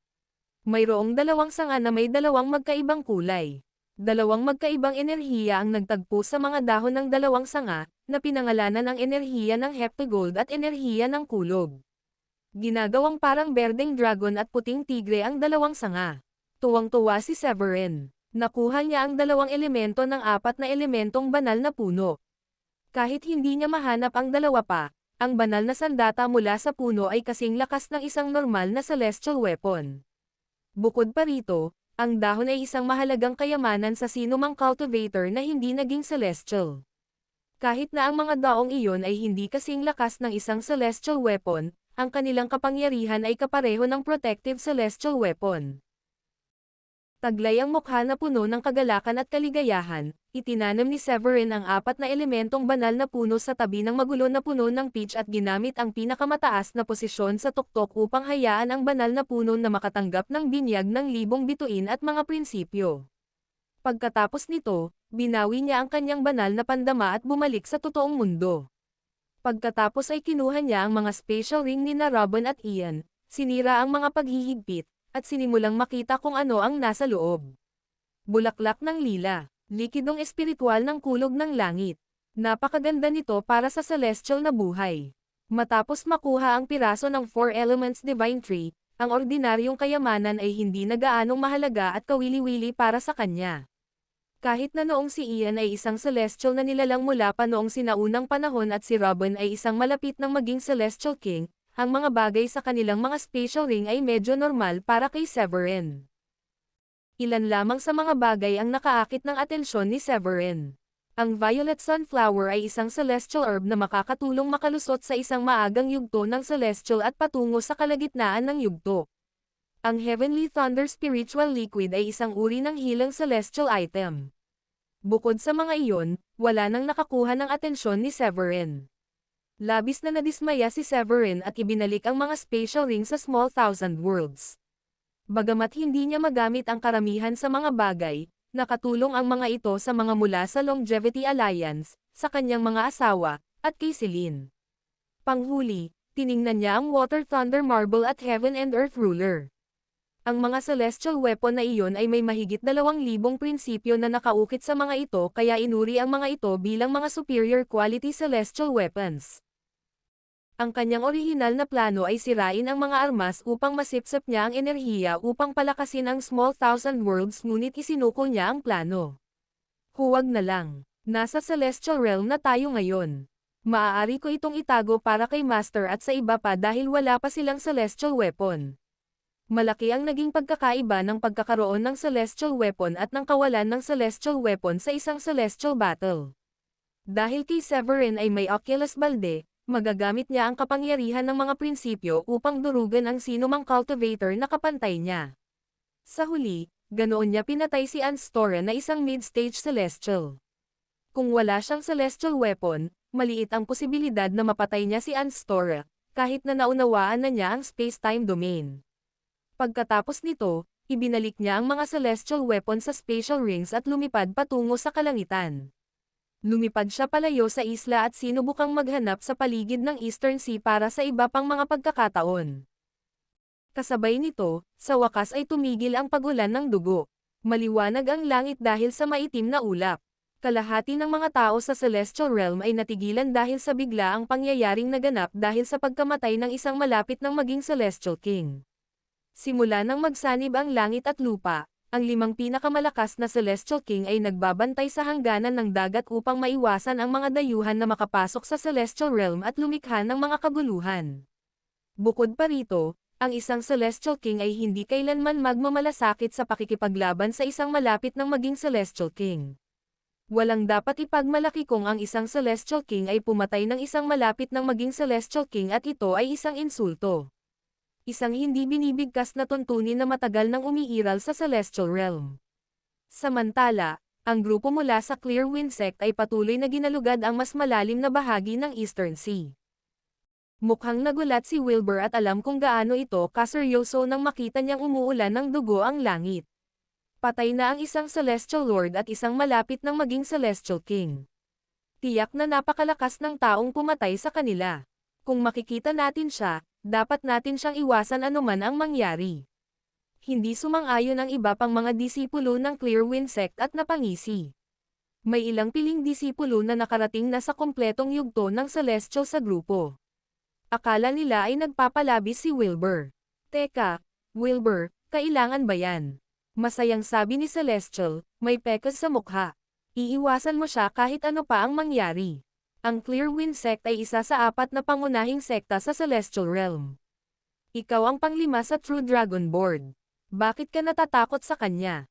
Mayroong 2 sanga na may 2 magkaibang kulay. 2 magkaibang enerhiya ang nagtagpo sa mga dahon ng 2 sanga, na pinangalanan ang enerhiya ng heptagold at enerhiya ng kulog. Ginagawang parang berdeng dragon at puting tigre ang 2 sanga. Tuwang-tuwa si Severin. Nakuha niya ang 2 elemento ng 4 na elementong banal na puno. Kahit hindi niya mahanap ang 2 pa, ang banal na sandata mula sa puno ay kasing lakas ng isang normal na celestial weapon. Bukod pa rito, ang dahon ay isang mahalagang kayamanan sa sinumang cultivator na hindi naging celestial. Kahit na ang mga daong iyon ay hindi kasing lakas ng isang celestial weapon, ang kanilang kapangyarihan ay kapareho ng protective celestial weapon. Taglay ang mukha na puno ng kagalakan at kaligayahan, itinanam ni Severin ang 4 na elementong banal na puno sa tabi ng magulo na puno ng peach at ginamit ang pinakamataas na posisyon sa tuktok upang hayaan ang banal na puno na makatanggap ng binyag ng 1000 bituin at mga prinsipyo. Pagkatapos nito, binawi niya ang kanyang banal na pandama at bumalik sa totoong mundo. Pagkatapos ay kinuha niya ang mga spatial ring ni na Robin at Ian, sinira ang mga paghihigpit, at sinimulang makita kung ano ang nasa loob. Bulaklak ng lila, likidong espiritual ng kulog ng langit. Napakaganda nito para sa celestial na buhay. Matapos makuha ang piraso ng Four Elements Divine Tree, ang ordinaryong kayamanan ay hindi na gaanong mahalaga at kawili-wili para sa kanya. Kahit na noong si Ian ay isang celestial na nilalang mula pa noong sinaunang panahon at si Robin ay isang malapit ng maging celestial king, ang mga bagay sa kanilang mga spatial ring ay medyo normal para kay Severin. Ilan lamang sa mga bagay ang nakaakit ng atensyon ni Severin. Ang Violet Sunflower ay isang celestial herb na makakatulong makalusot sa isang maagang yugto ng celestial at patungo sa kalagitnaan ng yugto. Ang Heavenly Thunder Spiritual Liquid ay isang uri ng hilang celestial item. Bukod sa mga iyon, wala nang nakakuha ng atensyon ni Severin. Labis na nadismaya si Severin at ibinalik ang mga spatial ring sa Small Thousand Worlds. Bagamat hindi niya magamit ang karamihan sa mga bagay, nakatulong ang mga ito sa mga mula sa Longevity Alliance, sa kanyang mga asawa, at kay Celine. Panghuli, tiningnan niya ang Water Thunder Marble at Heaven and Earth Ruler. Ang mga celestial weapon na iyon ay may mahigit 2,000 prinsipyo na nakaukit sa mga ito kaya inuri ang mga ito bilang mga superior quality celestial weapons. Ang kanyang orihinal na plano ay sirain ang mga armas upang masipsip niya ang enerhiya upang palakasin ang Small Thousand Worlds ngunit isinuko niya ang plano. Huwag na lang. Nasa Celestial Realm na tayo ngayon. Maaari ko itong itago para kay Master at sa iba pa dahil wala pa silang Celestial Weapon. Malaki ang naging pagkakaiba ng pagkakaroon ng Celestial Weapon at ng kawalan ng Celestial Weapon sa isang Celestial Battle. Dahil kay Severin ay may Oculus Balde, magagamit niya ang kapangyarihan ng mga prinsipyo upang durugan ang sinumang cultivator na kapantay niya. Sa huli, ganoon niya pinatay si Anstora na isang mid-stage celestial. Kung wala siyang celestial weapon, maliit ang posibilidad na mapatay niya si Anstora, kahit na naunawaan na niya ang space-time domain. Pagkatapos nito, ibinalik niya ang mga celestial weapon sa spatial rings at lumipad patungo sa kalangitan. Lumipad siya palayo sa isla at sinubukang maghanap sa paligid ng Eastern Sea para sa iba pang mga pagkakataon. Kasabay nito, sa wakas ay tumigil ang pagulan ng dugo. Maliwanag ang langit dahil sa maitim na ulap. Kalahati ng mga tao sa Celestial Realm ay natigilan dahil sa biglaang pangyayaring naganap dahil sa pagkamatay ng isang malapit ng maging Celestial King. Simula nang magsanib ang langit at lupa, ang 5 pinakamalakas na Celestial King ay nagbabantay sa hangganan ng dagat upang maiwasan ang mga dayuhan na makapasok sa Celestial Realm at lumikha ng mga kaguluhan. Bukod pa rito, ang isang Celestial King ay hindi kailanman magmamalasakit sa pakikipaglaban sa isang malapit ng maging Celestial King. Walang dapat ipagmalaki kung ang isang Celestial King ay pumatay ng isang malapit ng maging Celestial King at ito ay isang insulto. Isang hindi binibigkas na tuntunin na matagal nang umiiral sa Celestial Realm. Samantala, ang grupo mula sa Clear Wind Sect ay patuloy na ginalugad ang mas malalim na bahagi ng Eastern Sea. Mukhang nagulat si Wilbur at alam kung gaano ito kaseryoso nang makita niyang umuulan ng dugo ang langit. Patay na ang isang Celestial Lord at isang malapit ng maging Celestial King. Tiyak na napakalakas ng taong pumatay sa kanila. Kung makikita natin siya, dapat natin siyang iwasan anuman ang mangyari. Hindi sumang-ayon ang iba pang mga disipulo ng Clear Wind Sect at napangisi. May ilang piling disipulo na nakarating na sa kompletong yugto ng Celestial sa grupo. Akala nila ay nagpapalabis si Wilbur. Teka, Wilbur, kailangan ba yan? Masayang sabi ni Celestial, may pekas sa mukha. Iiwasan mo siya kahit ano pa ang mangyari. Ang Clear Wind Sect ay isa sa 4 na pangunahing sekta sa Celestial Realm. Ikaw ang pang-5 sa True Dragon Board. Bakit ka natatakot sa kanya?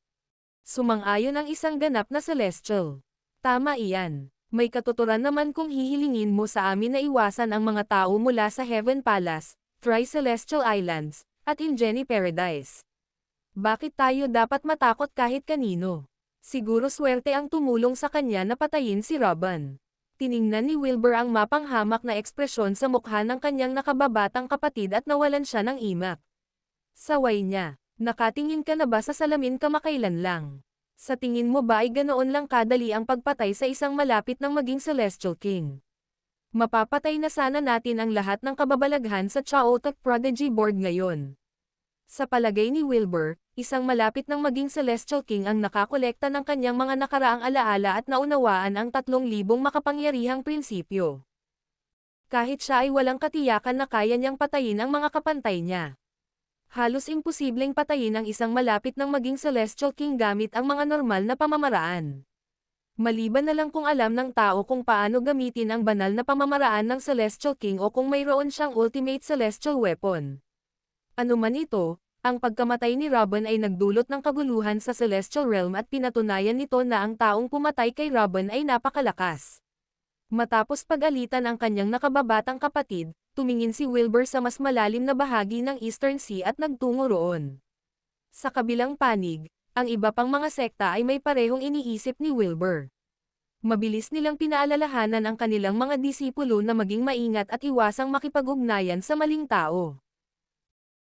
Sumang-ayon ang isang ganap na Celestial. Tama iyan. May katuturan naman kung hihilingin mo sa amin na iwasan ang mga tao mula sa Heaven Palace, Tri-Celestial Islands, at Ingeni Paradise. Bakit tayo dapat matakot kahit kanino? Siguro swerte ang tumulong sa kanya na patayin si Robin. Tiningnan ni Wilbur ang mapanghamak na ekspresyon sa mukha ng kanyang nakababatang kapatid at nawalan siya ng imak. Saway niya, nakatingin ka na ba sa salamin kamakailan lang? Sa tingin mo ba ay ganoon lang kadali ang pagpatay sa isang malapit ng maging Celestial King? Mapapatay na sana natin ang lahat ng kababalaghan sa Chaotic Prodigy board ngayon. Sa palagay ni Wilbur, isang malapit ng maging Celestial King ang nakakolekta ng kanyang mga nakaraang alaala at naunawaan ang 3,000 makapangyarihang prinsipyo. Kahit siya ay walang katiyakan na kaya niyang patayin ang mga kapantay niya. Halos imposibleng patayin ang isang malapit ng maging Celestial King gamit ang mga normal na pamamaraan. Maliban na lang kung alam ng tao kung paano gamitin ang banal na pamamaraan ng Celestial King o kung mayroon siyang ultimate Celestial Weapon. Ano man ito, ang pagkamatay ni Robin ay nagdulot ng kaguluhan sa Celestial Realm at pinatunayan nito na ang taong pumatay kay Robin ay napakalakas. Matapos pag-alitan ang kanyang nakababatang kapatid, tumingin si Wilbur sa mas malalim na bahagi ng Eastern Sea at nagtungo roon. Sa kabilang panig, ang iba pang mga sekta ay may parehong iniisip ni Wilbur. Mabilis nilang pinaalalahanan ang kanilang mga disipulo na maging maingat at iwasang makipag-ugnayan sa maling tao.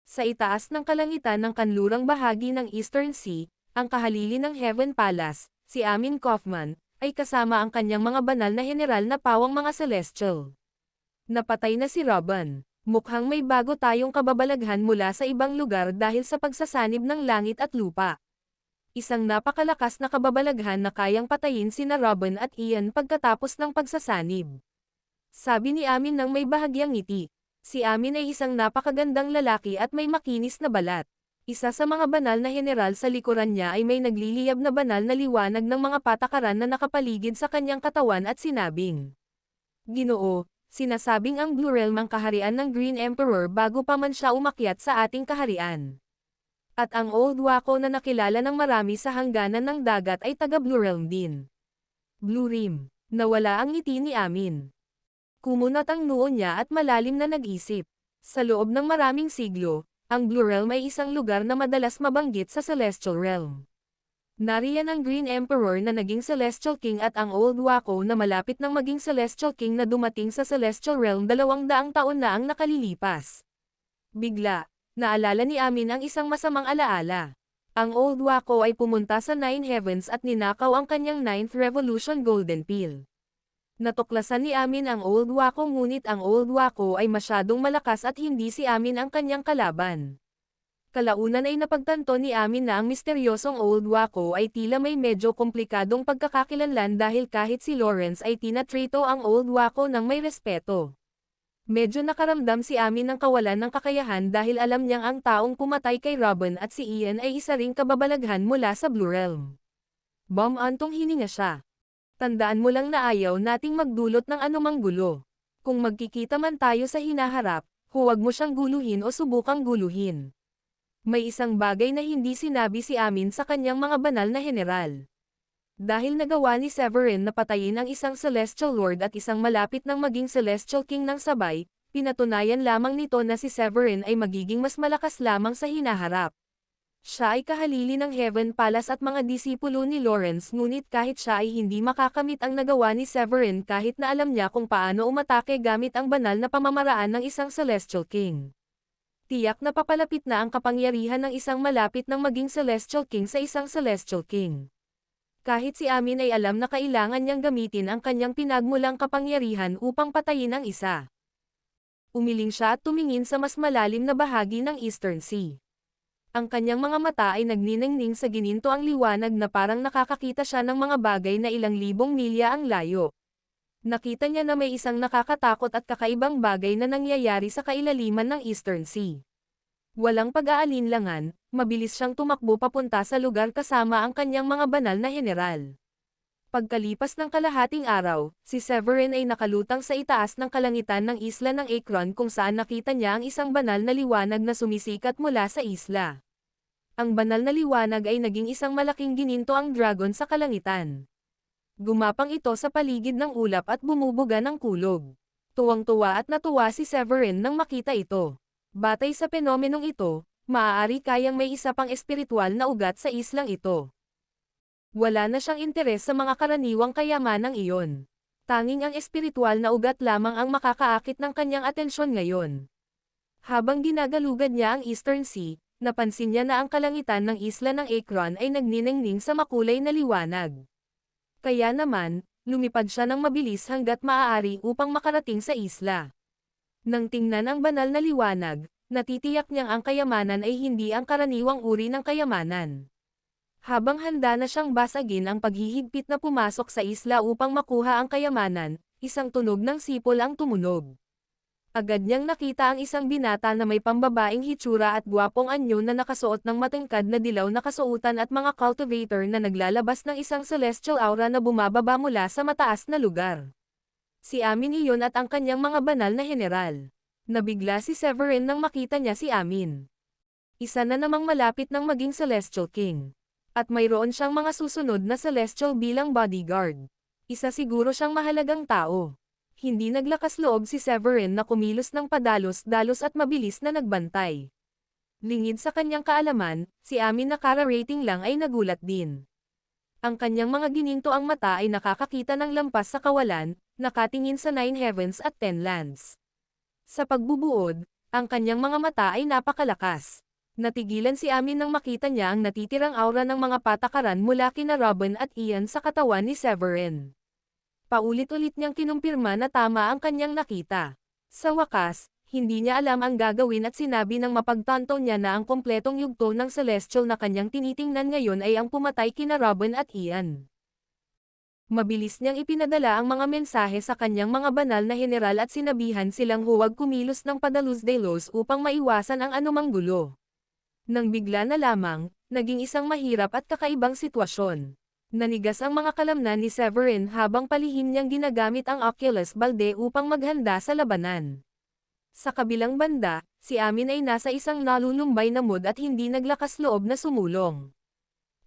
Sa itaas ng kalangitan ng kanlurang bahagi ng Eastern Sea, ang kahalili ng Heaven Palace, si Amin Kaufman, ay kasama ang kanyang mga banal na general na pawang mga Celestial. Napatay na si Robin. Mukhang may bago tayong kababalaghan mula sa ibang lugar dahil sa pagsasanib ng langit at lupa. Isang napakalakas na kababalaghan na kayang patayin sina Robin at Ian pagkatapos ng pagsasanib. Sabi ni Amin nang may bahagyang ngiti. Si Amin ay isang napakagandang lalaki at may makinis na balat. Isa sa mga banal na general sa likuran niya ay may nagliliyab na banal na liwanag ng mga patakaran na nakapaligid sa kanyang katawan at sinabing, "Ginoo, sinasabing ang Blue Realm ang kaharian ng Green Emperor bago pa man siya umakyat sa ating kaharian. At ang Old Wako na nakilala ng marami sa hangganan ng dagat ay taga Blue Realm din." Blue Rim. Nawala ang ngiti ni Amin. Kumunat ang noo niya at malalim na nag-isip. Sa loob ng maraming siglo, ang Blue Realm ay isang lugar na madalas mabanggit sa Celestial Realm. Nariyan ang Green Emperor na naging Celestial King at ang Old Wako na malapit ng maging Celestial King na dumating sa Celestial Realm 200 taon na ang nakalilipas. Bigla, naalala ni Amin ang isang masamang alaala. Ang Old Wako ay pumunta sa Nine Heavens at ninakaw ang kanyang 9th Revolution Golden Pill. Natuklasan ni Amin ang Old Wako ngunit ang Old Wako ay masyadong malakas at hindi si Amin ang kanyang kalaban. Kalaunan ay napagtanto ni Amin na ang misteryosong Old Wako ay tila may medyo komplikadong pagkakakilanlan dahil kahit si Lawrence ay tinatrito ang Old Wako ng may respeto. Medyo nakaramdam si Amin ng kawalan ng kakayahan dahil alam niyang ang taong pumatay kay Robin at si Ian ay isa ring kababalaghan mula sa Blue Realm. Antong hininga siya. Tandaan mo lang na ayaw nating magdulot ng anumang gulo. Kung magkikita man tayo sa hinaharap, huwag mo siyang guluhin o subukang guluhin. May isang bagay na hindi sinabi si Amin sa kanyang mga banal na general. Dahil nagawa ni Severin na patayin ang isang Celestial Lord at isang malapit ng maging Celestial King ng sabay, pinatunayan lamang nito na si Severin ay magiging mas malakas lamang sa hinaharap. Siya ay kahalili ng Heaven Palace at mga disipulo ni Lawrence ngunit kahit siya ay hindi makakamit ang nagawa ni Severin kahit na alam niya kung paano umatake gamit ang banal na pamamaraan ng isang Celestial King. Tiyak na papalapit na ang kapangyarihan ng isang malapit ng maging Celestial King sa isang Celestial King. Kahit si Amin ay alam na kailangan niyang gamitin ang kanyang pinagmulang kapangyarihan upang patayin ang isa. Umiling siya at tumingin sa mas malalim na bahagi ng Eastern Sea. Ang kanyang mga mata ay nagniningning sa gininto ang liwanag na parang nakakakita siya ng mga bagay na ilang libong milya ang layo. Nakita niya na may isang nakakatakot at kakaibang bagay na nangyayari sa kailaliman ng Eastern Sea. Walang pag-aalinlangan, mabilis siyang tumakbo papunta sa lugar kasama ang kanyang mga banal na general. Pagkalipas ng kalahating araw, si Severin ay nakalutang sa itaas ng kalangitan ng isla ng Akron kung saan nakita niya ang isang banal na liwanag na sumisikat mula sa isla. Ang banal na liwanag ay naging isang malaking gininto ang dragon sa kalangitan. Gumapang ito sa paligid ng ulap at bumubuga ng kulog. Tuwang-tuwa at natuwa si Severin nang makita ito. Batay sa penomenong ito, maaari kayang may isa pang espiritual na ugat sa islang ito. Wala na siyang interes sa mga karaniwang kayamanang iyon. Tanging ang espiritual na ugat lamang ang makakaakit ng kanyang atensyon ngayon. Habang ginagalugad niya ang Eastern Sea, napansin niya na ang kalangitan ng isla ng Akron ay nagniningning sa makulay na liwanag. Kaya naman, lumipad siya ng mabilis hanggat maaari upang makarating sa isla. Nang tingnan ang banal na liwanag, natitiyak niyang ang kayamanan ay hindi ang karaniwang uri ng kayamanan. Habang handa na siyang basagin ang paghihigpit na pumasok sa isla upang makuha ang kayamanan, isang tunog ng sipol ang tumunog. Agad niyang nakita ang isang binata na may pambabaing hitsura at gwapong anyo na nakasuot ng matangkad na dilaw na kasuotan at mga cultivator na naglalabas ng isang celestial aura na bumababa mula sa mataas na lugar. Si Amin iyon at ang kanyang mga banal na general. Nabigla si Severin nang makita niya si Amin. Isa na namang malapit ng maging Celestial King. At mayroon siyang mga susunod na Celestial bilang bodyguard. Isa siguro siyang mahalagang tao. Hindi naglakas loob si Severin na kumilos ng padalos-dalos at mabilis na nagbantay. Lingid sa kanyang kaalaman, si Amin na kara-rating lang ay nagulat din. Ang kanyang mga gininto ang mata ay nakakakita ng lampas sa kawalan, nakatingin sa 9 heavens at 10 lands. Sa pagbubuod, ang kanyang mga mata ay napakalakas. Natigilan si Amin nang makita niya ang natitirang aura ng mga patakaran mula kina Robin at Ian sa katawan ni Severin. Paulit-ulit niyang kinumpirma na tama ang kanyang nakita. Sa wakas, hindi niya alam ang gagawin at sinabi ng mapagtanto niya na ang kompletong yugto ng Celestial na kanyang tinitingnan ngayon ay ang pumatay kina Robin at Ian. Mabilis niyang ipinadala ang mga mensahe sa kanyang mga banal na general at sinabihan silang huwag kumilos ng padalos-dalos upang maiwasan ang anumang gulo. Nang bigla na lamang, naging isang mahirap at kakaibang sitwasyon. Nanigas ang mga kalamnan ni Severin habang palihim niyang ginagamit ang Oculus Balde upang maghanda sa labanan. Sa kabilang banda, si Amin ay nasa isang nalulumbay na mood at hindi naglakas loob na sumulong.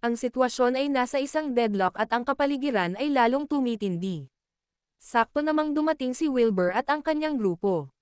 Ang sitwasyon ay nasa isang deadlock at ang kapaligiran ay lalong tumitindi. Sakto namang dumating si Wilbur at ang kanyang grupo.